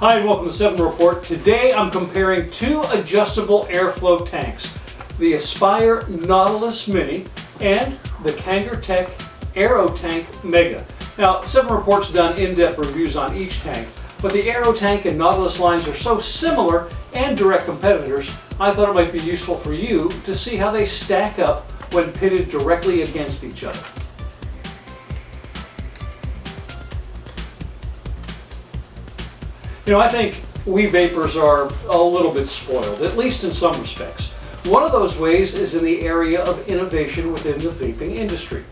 Hi and welcome to 7 Report. Today I'm comparing two adjustable airflow tanks, the Aspire Nautilus Mini and the Kangertech Aerotank Mega. Now 7 Report's done in-depth reviews on each tank, but the Aerotank and Nautilus lines are so similar and direct competitors, I thought it might be useful for you to see how they stack up when pitted directly against each other. You know, I think we vapors are a little bit spoiled, at least in some respects. One of those ways is in the area of innovation within the vaping industry.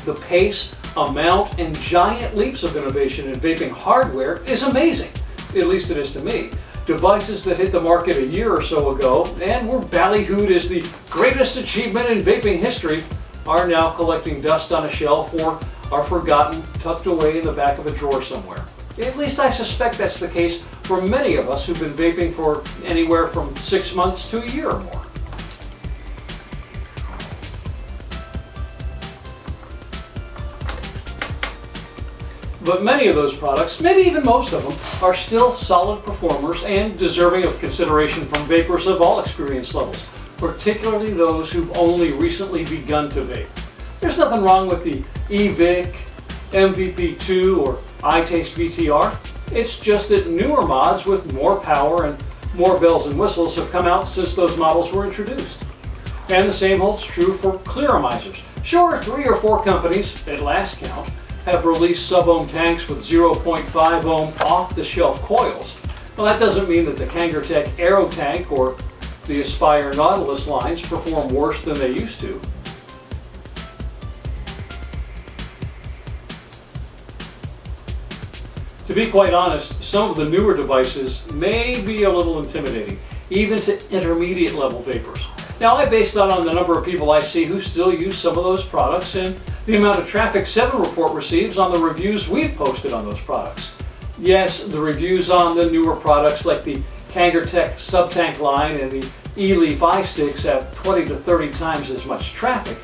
The pace, amount, and giant leaps of innovation in vaping hardware is amazing. At least it is to me. Devices that hit the market a year or so ago and were ballyhooed as the greatest achievement in vaping history are now collecting dust on a shelf or are forgotten, tucked away in the back of a drawer somewhere. At least I suspect that's the case for many of us who've been vaping for anywhere from 6 months to a year or more. But many of those products, maybe even most of them, are still solid performers and deserving of consideration from vapors of all experience levels, particularly those who've only recently begun to vape. There's nothing wrong with the eVic, MVP2, or iTaste VTR. It's just that newer mods with more power and more bells and whistles have come out since those models were introduced. And the same holds true for clearomizers. Sure, 3 or 4 companies, at last count, have released sub-ohm tanks with 0.5 ohm off-the-shelf coils. Well, that doesn't mean that the Kangertech Aerotank or the Aspire Nautilus lines perform worse than they used to. To be quite honest, some of the newer devices may be a little intimidating, even to intermediate level vapors. Now, I base that on the number of people I see who still use some of those products and the amount of traffic 7 Report receives on the reviews we've posted on those products. Yes, the reviews on the newer products like the Kangertech sub-tank line and the eLeaf iSticks have 20 to 30 times as much traffic.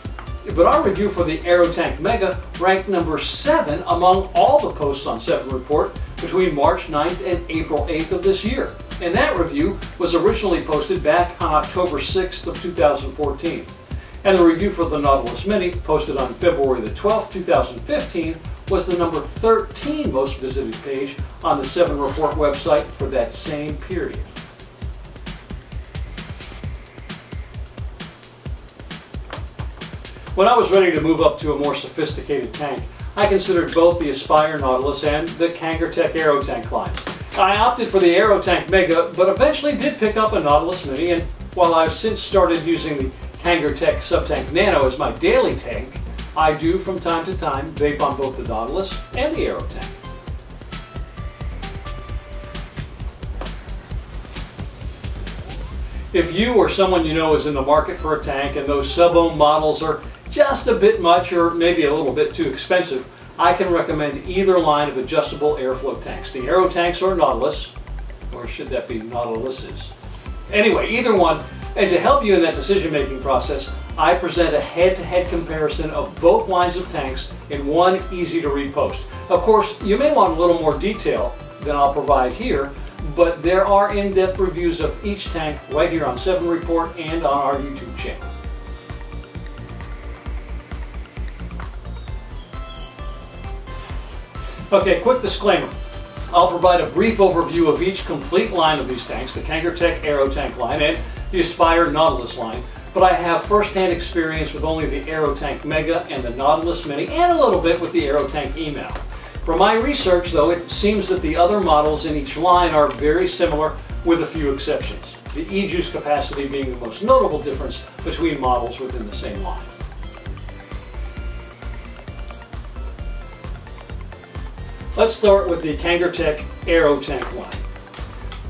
But our review for the Aerotank Mega ranked number 7 among all the posts on 7 Report between March 9th and April 8th of this year. And that review was originally posted back on October 6th of 2014. And the review for the Nautilus Mini, posted on February the 12th, 2015, was the number 13 most visited page on the 7 Report website for that same period. When I was ready to move up to a more sophisticated tank, I considered both the Aspire Nautilus and the Kangertech Aerotank lines. I opted for the Aerotank Mega, but eventually did pick up a Nautilus Mini, and while I've since started using the Kangertech Sub-Tank Nano as my daily tank, I do from time to time vape on both the Nautilus and the Aerotank. If you or someone you know is in the market for a tank and those sub-ohm models are just a bit much or maybe a little bit too expensive, I can recommend either line of adjustable airflow tanks, the Aerotanks or Nautilus, or should that be Nautiluses? Anyway, either one, and to help you in that decision-making process, I present a head-to-head comparison of both lines of tanks in one easy-to-read post. Of course, you may want a little more detail than I'll provide here, but there are in-depth reviews of each tank right here on 7 Report and on our YouTube channel. Okay, quick disclaimer. I'll provide a brief overview of each complete line of these tanks, the Kangertech Aerotank line and the Aspire Nautilus line, but I have first-hand experience with only the Aerotank Mega and the Nautilus Mini and a little bit with the Aerotank Email. From my research, though, it seems that the other models in each line are very similar with a few exceptions, the e-juice capacity being the most notable difference between models within the same line. Let's start with the Kangertech Aerotank line.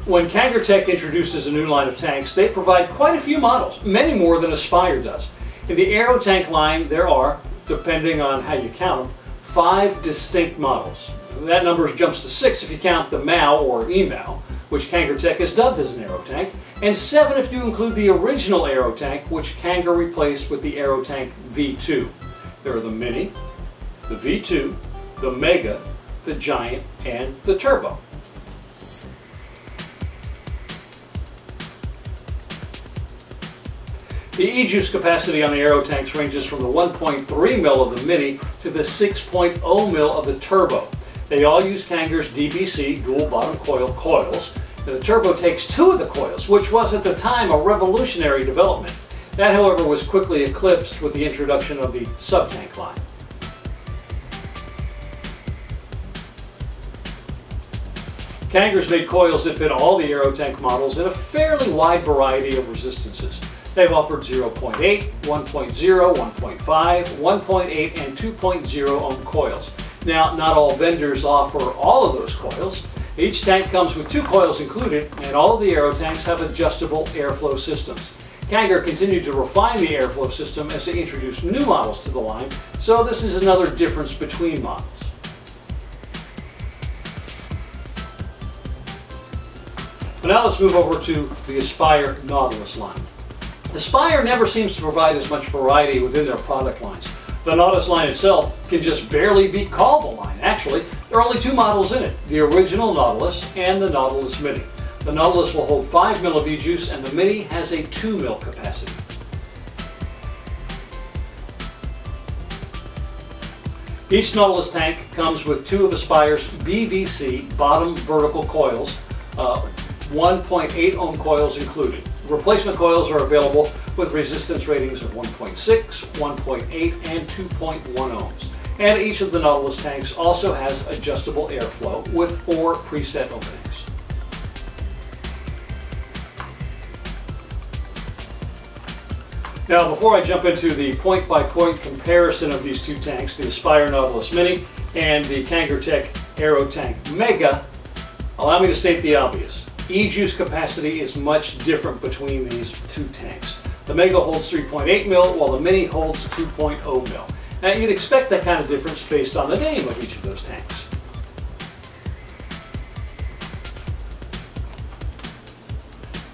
When Kangertech introduces a new line of tanks, they provide quite a few models, many more than Aspire does. In the Aerotank line, there are, depending on how you count them, 5 distinct models. That number jumps to 6 if you count the MAO or EMAO, which Kangertech has dubbed as an Aerotank, and 7 if you include the original Aerotank, which Kanger replaced with the Aerotank V2. There are the Mini, the V2, the Mega, the Giant, and the Turbo. The e-juice capacity on the Aerotanks ranges from the 1.3 mil of the Mini to the 6.0 mil of the Turbo. They all use Kanger's DBC, dual bottom coil coils. And the Turbo takes 2 of the coils, which was at the time a revolutionary development. That, however, was quickly eclipsed with the introduction of the sub-tank line. Kanger's made coils that fit all the Aerotank models in a fairly wide variety of resistances. They've offered 0.8, 1.0, 1.5, 1.8, and 2.0 ohm coils. Now, not all vendors offer all of those coils. Each tank comes with 2 coils included, and all of the Aerotanks have adjustable airflow systems. Kanger continued to refine the airflow system as they introduced new models to the line, so this is another difference between models. But now let's move over to the Aspire Nautilus line. Aspire never seems to provide as much variety within their product lines. The Nautilus line itself can just barely be called a line. Actually, there are only 2 models in it, the original Nautilus and the Nautilus Mini. The Nautilus will hold 5 mil of e-juice and the Mini has a 2 mil capacity. Each Nautilus tank comes with 2 of Aspire's BBC bottom vertical coils, 1.8 ohm coils included. Replacement coils are available with resistance ratings of 1.6, 1.8, and 2.1 ohms. And each of the Nautilus tanks also has adjustable airflow with 4 preset openings. Now, before I jump into the point-by-point comparison of these 2 tanks, the Aspire Nautilus Mini and the Kangertech Aerotank Mega, allow me to state the obvious. E-juice capacity is much different between these 2 tanks. The Mega holds 3.8 mil, while the Mini holds 2.0 mil. Now, you'd expect that kind of difference based on the name of each of those tanks.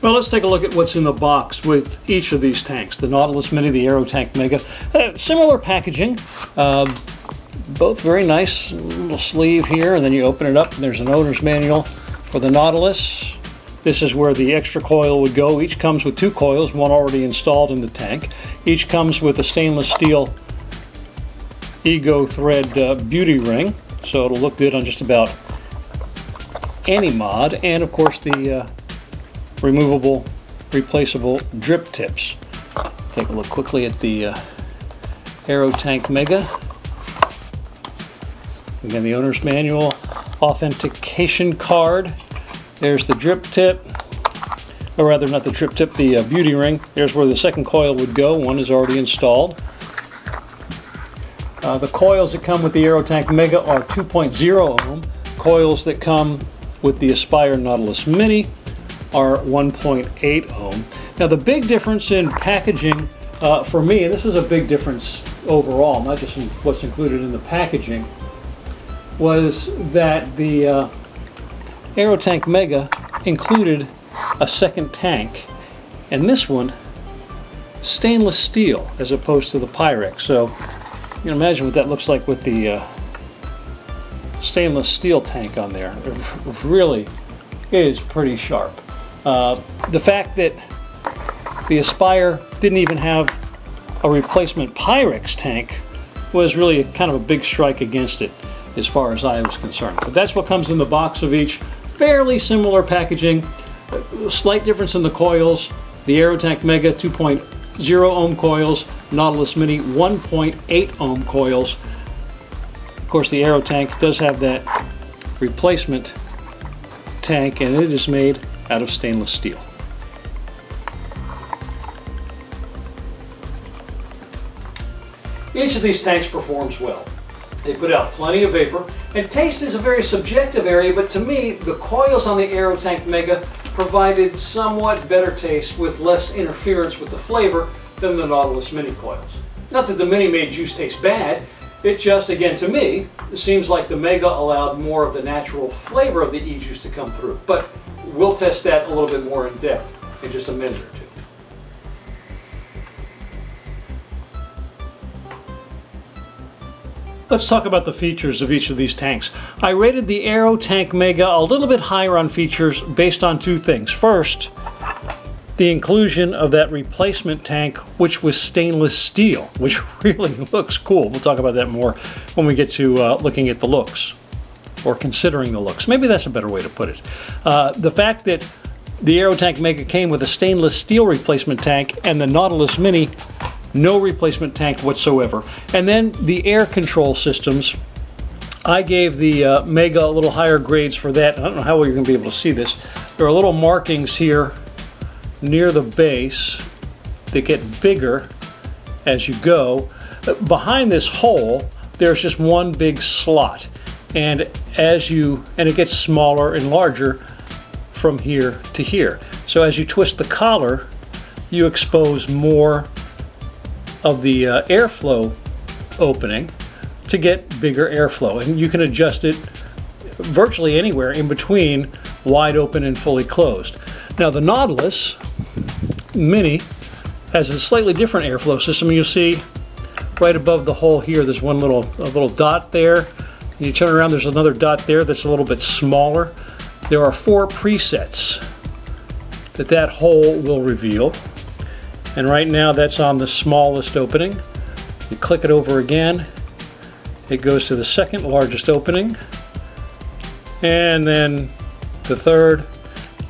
Well, let's take a look at what's in the box with each of these tanks. The Nautilus Mini, the Aerotank Mega. Similar packaging. Both very nice. Little sleeve here, and then you open it up and there's an owner's manual for the Nautilus. This is where the extra coil would go. Each comes with 2 coils, one already installed in the tank. Each comes with a stainless steel Ego thread beauty ring, so it'll look good on just about any mod. And of course the removable, replaceable drip tips. Take a look quickly at the Aerotank Mega. Again, the owner's manual, authentication card. There's the drip tip, or rather not the drip tip, the beauty ring. There's where the second coil would go. One is already installed. The coils that come with the Aerotank Mega are 2.0 ohm. Coils that come with the Aspire Nautilus Mini are 1.8 ohm. Now, the big difference in packaging for me, and this was a big difference overall, not just in what's included in the packaging, was that the Aerotank Mega included a second tank, and this one stainless steel as opposed to the Pyrex. So you can imagine what that looks like with the stainless steel tank on there. It really is pretty sharp. The fact that the Aspire didn't even have a replacement Pyrex tank was really kind of a big strike against it as far as I was concerned. But that's what comes in the box of each. Fairly similar packaging, a slight difference in the coils. The Aerotank Mega 2.0 ohm coils, Nautilus Mini 1.8 ohm coils. Of course, the Aerotank does have that replacement tank, and it is made out of stainless steel. Each of these tanks performs well. They put out plenty of vapor, and taste is a very subjective area, but to me, the coils on the Aerotank Mega provided somewhat better taste with less interference with the flavor than the Nautilus Mini coils. Not that the Mini made juice taste bad, it just, again, to me, it seems like the Mega allowed more of the natural flavor of the e-juice to come through. But we'll test that a little bit more in depth in just a minute or two. Let's talk about the features of each of these tanks. I rated the Aerotank Mega a little bit higher on features based on 2 things. First, the inclusion of that replacement tank, which was stainless steel, which really looks cool. We'll talk about that more when we get to looking at the looks, or considering the looks. Maybe that's a better way to put it. The fact that the Aerotank Mega came with a stainless steel replacement tank, and the Nautilus Mini, no replacement tank whatsoever. And then the air control systems, I gave the Mega a little higher grades for that. I don't know how well you're going to be able to see this. There are little markings here near the base that get bigger as you go. Behind this hole, there's just one big slot. And it gets smaller and larger from here to here. So as you twist the collar, you expose more of the airflow opening to get bigger airflow, and you can adjust it virtually anywhere in between wide open and fully closed. Now the Nautilus Mini has a slightly different airflow system. You'll see right above the hole here, there's one little dot there. You turn around, there's another dot there that's a little bit smaller. There are 4 presets that hole will reveal. And right now that's on the smallest opening. You click it over again, it goes to the second largest opening, and then the third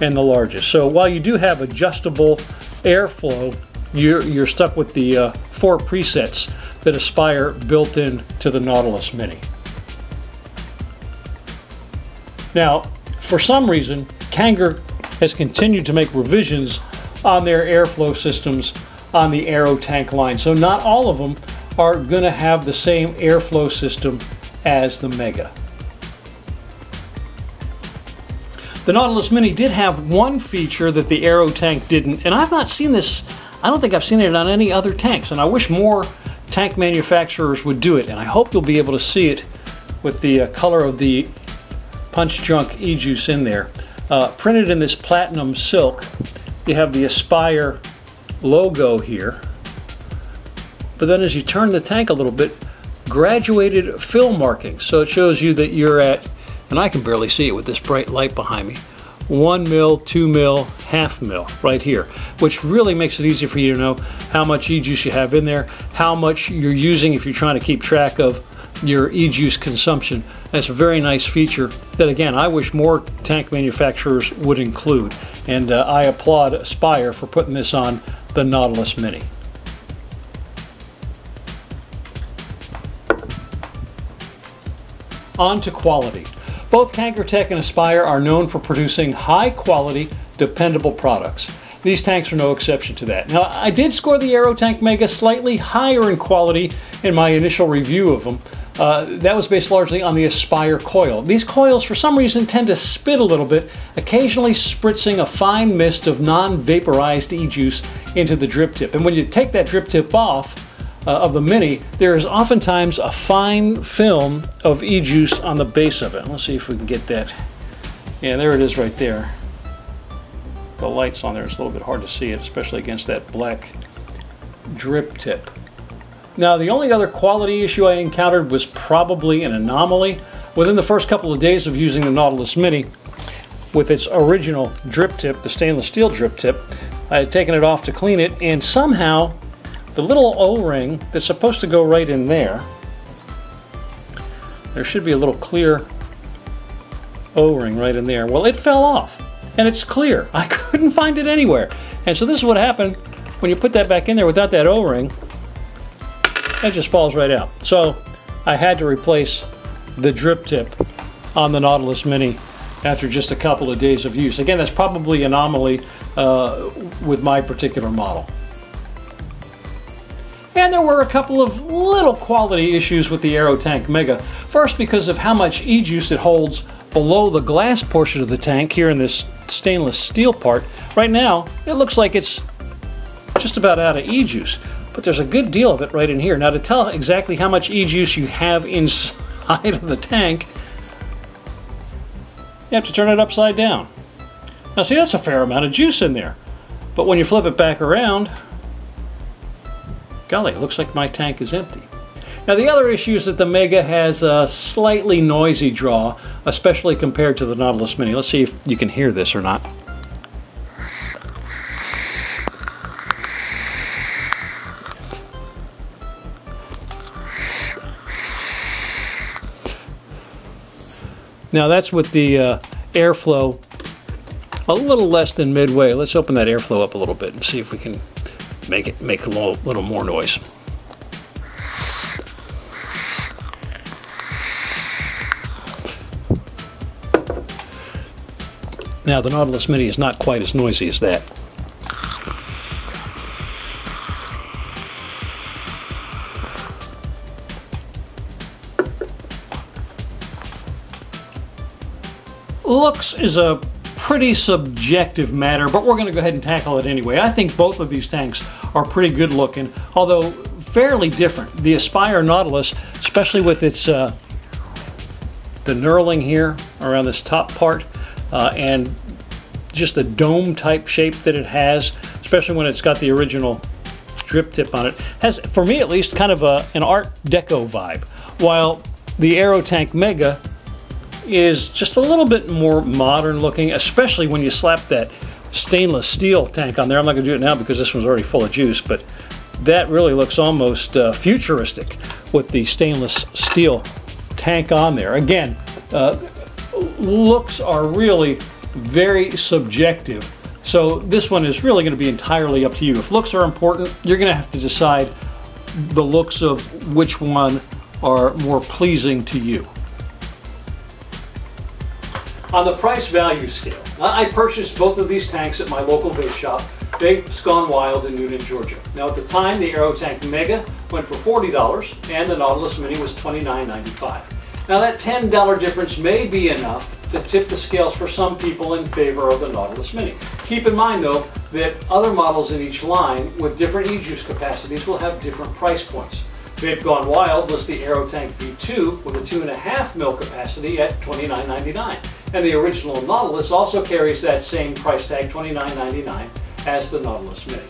and the largest. So while you do have adjustable airflow, you're stuck with the 4 presets that Aspire built in to the Nautilus Mini. Now, for some reason, Kanger has continued to make revisions on their airflow systems on the Aerotank line. So not all of them are going to have the same airflow system as the Mega. The Nautilus Mini did have one feature that the Aerotank didn't, and I've not seen this, I don't think I've seen it on any other tanks, and I wish more tank manufacturers would do it, and I hope you'll be able to see it with the color of the punch junk e-juice in there. Printed in this platinum silk, you have the Aspire logo here, but then as you turn the tank a little bit, graduated fill markings. So it shows you that you're at, and I can barely see it with this bright light behind me, 1 mil, 2 mil, half mil right here, which really makes it easy for you to know how much e-juice you have in there, how much you're using if you're trying to keep track of your e-juice consumption. That's a very nice feature that, again, I wish more tank manufacturers would include, and I applaud Aspire for putting this on the Nautilus Mini. On to quality. Both Kangertech and Aspire are known for producing high quality, dependable products. These tanks are no exception to that. Now, I did score the Aerotank Mega slightly higher in quality in my initial review of them. That was based largely on the Aspire coil. These coils, for some reason, tend to spit a little bit, occasionally spritzing a fine mist of non-vaporized e-juice into the drip tip. And when you take that drip tip off of the Mini, there is oftentimes a fine film of e-juice on the base of it. Let's see if we can get that. Yeah, there it is right there. The light's on there. It's a little bit hard to see it, especially against that black drip tip. Now, the only other quality issue I encountered was probably an anomaly. Within the first couple of days of using the Nautilus Mini, with its original drip tip, the stainless steel drip tip, I had taken it off to clean it, and somehow the little O-ring that's supposed to go right in there, there should be a little clear O-ring right in there. Well, it fell off, and it's clear. I couldn't find it anywhere. And so this is what happened when you put that back in there without that O-ring. It just falls right out. So I had to replace the drip tip on the Nautilus Mini after just a couple of days of use. Again, that's probably an anomaly with my particular model. And there were a couple of little quality issues with the Aerotank Mega. First, because of how much e-juice it holds below the glass portion of the tank here in this stainless steel part. Right now, it looks like it's just about out of e-juice, but there's a good deal of it right in here. Now, to tell exactly how much e-juice you have inside of the tank, you have to turn it upside down. Now, see, that's a fair amount of juice in there. But when you flip it back around, golly, it looks like my tank is empty. Now, the other issue is that the Mega has a slightly noisy draw, especially compared to the Nautilus Mini. Let's see if you can hear this or not. Now that's with the airflow a little less than midway. Let's open that airflow up a little bit and see if we can make a little more noise. Now the Nautilus Mini is not quite as noisy as that. Looks is a pretty subjective matter, but we're going to go ahead and tackle it anyway. I think both of these tanks are pretty good looking, although fairly different. The Aspire Nautilus, especially with its the knurling here around this top part, and just the dome type shape that it has, especially when it's got the original drip tip on it, has, for me at least, kind of an Art Deco vibe, while the Aerotank Mega is just a little bit more modern looking, especially when you slap that stainless steel tank on there. I'm not going to do it now because this one's already full of juice, but that really looks almost futuristic with the stainless steel tank on there. Again, looks are really very subjective, so this one is really going to be entirely up to you. If looks are important, you're going to have to decide the looks of which one are more pleasing to you. On the price value scale, I purchased both of these tanks at my local vape shop, Vape's Gone Wild in Newton, Georgia. Now at the time, the Aerotank Mega went for $40 and the Nautilus Mini was $29.95. Now that $10 difference may be enough to tip the scales for some people in favor of the Nautilus Mini. Keep in mind though that other models in each line with different e-juice capacities will have different price points. Vape Gone Wild lists the Aerotank V2 with a 2.5 mil capacity at $29.99. And the original Nautilus also carries that same price tag, $29.99, as the Nautilus Mini.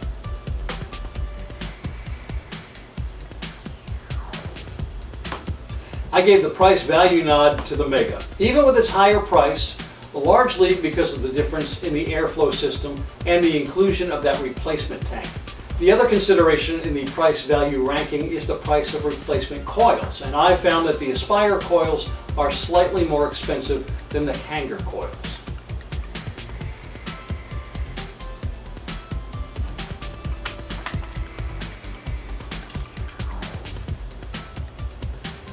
I gave the price value nod to the Mega, even with its higher price, largely because of the difference in the airflow system and the inclusion of that replacement tank. The other consideration in the price value ranking is the price of replacement coils, and I found that the Aspire coils are slightly more expensive than the Kanger coils.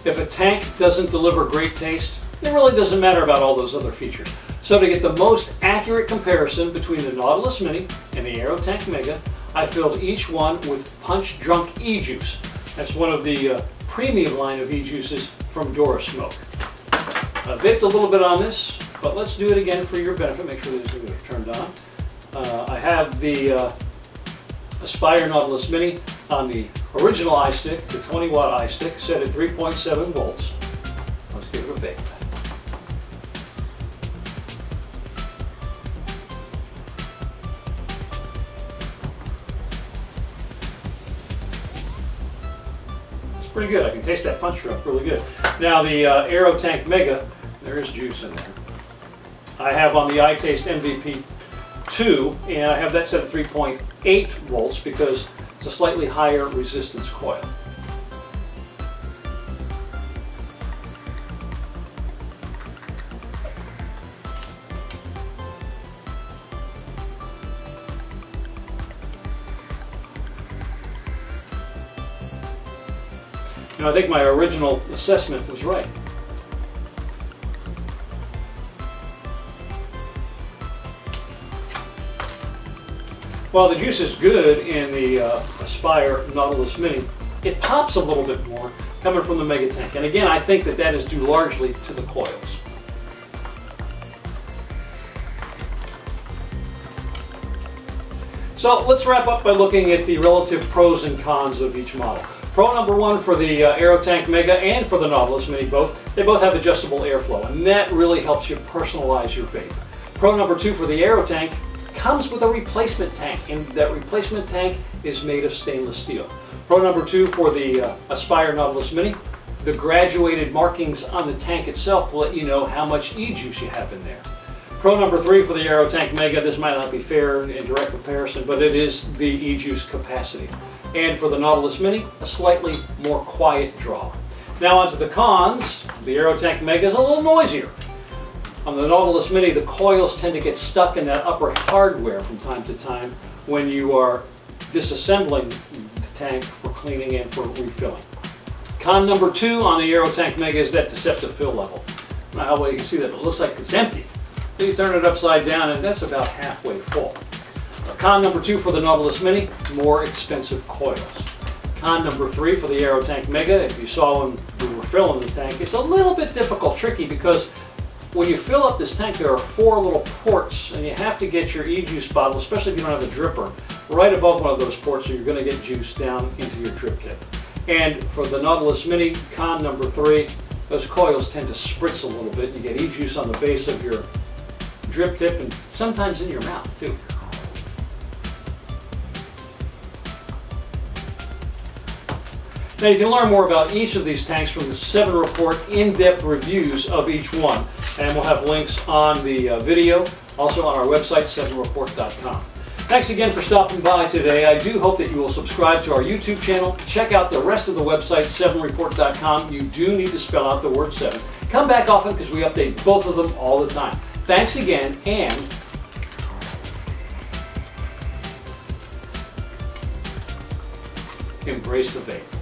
If a tank doesn't deliver great taste, it really doesn't matter about all those other features. So to get the most accurate comparison between the Nautilus Mini and the Aerotank Mega, I filled each one with Punch Drunk e-juice. That's one of the premium line of e-juices from Dora Smoke. I vaped a little bit on this, but let's do it again for your benefit. Make sure these things are turned on. I have the Aspire Nautilus Mini on the original iStick, the 20-watt iStick, set at 3.7 volts. Let's give it a vape. Pretty good. I can taste that punch drunk really good. Now the Aerotank Mega, there is juice in there. I have on the iTaste MVP 2, and I have that set at 3.8 volts because it's a slightly higher resistance coil. You know, I think my original assessment was right. While the juice is good in the Aspire Nautilus Mini, it pops a little bit more coming from the Mega tank. And again, I think that that is due largely to the coils. So let's wrap up by looking at the relative pros and cons of each model. Pro number one for the Aerotank Mega and for the Nautilus Mini they both have adjustable airflow, and that really helps you personalize your vape. Pro number two for the Aerotank comes with a replacement tank, and that replacement tank is made of stainless steel. Pro number two for the Aspire Nautilus Mini, the graduated markings on the tank itself will let you know how much e-juice you have in there. Pro number three for the Aerotank Mega, this might not be fair in direct comparison, but it is the e-juice capacity. And for the Nautilus Mini, a slightly more quiet draw. Now onto the cons. The Aerotank Mega is a little noisier. On the Nautilus Mini, the coils tend to get stuck in that upper hardware from time to time when you are disassembling the tank for cleaning and for refilling. Con number 2 on the Aerotank Mega is that deceptive fill level. Now, how well you can see that it looks like it's empty. So you turn it upside down and that's about halfway full. Con number 2 for the Nautilus Mini, more expensive coils. Con number 3 for the Aerotank Mega, if you saw when we were filling the tank, it's a little bit difficult, tricky, because when you fill up this tank, there are 4 little ports, and you have to get your e-juice bottle, especially if you don't have a dripper, right above one of those ports, so you're going to get juice down into your drip tip. And for the Nautilus Mini, con number 3, those coils tend to spritz a little bit. You get e-juice on the base of your drip tip, and sometimes in your mouth, too. Now you can learn more about each of these tanks from the 7 Report in-depth reviews of each one. And we'll have links on the video, also on our website, 7report.com. Thanks again for stopping by today. I do hope that you will subscribe to our YouTube channel. Check out the rest of the website, 7report.com. You do need to spell out the word 7. Come back often because we update both of them all the time. Thanks again, and embrace the vape.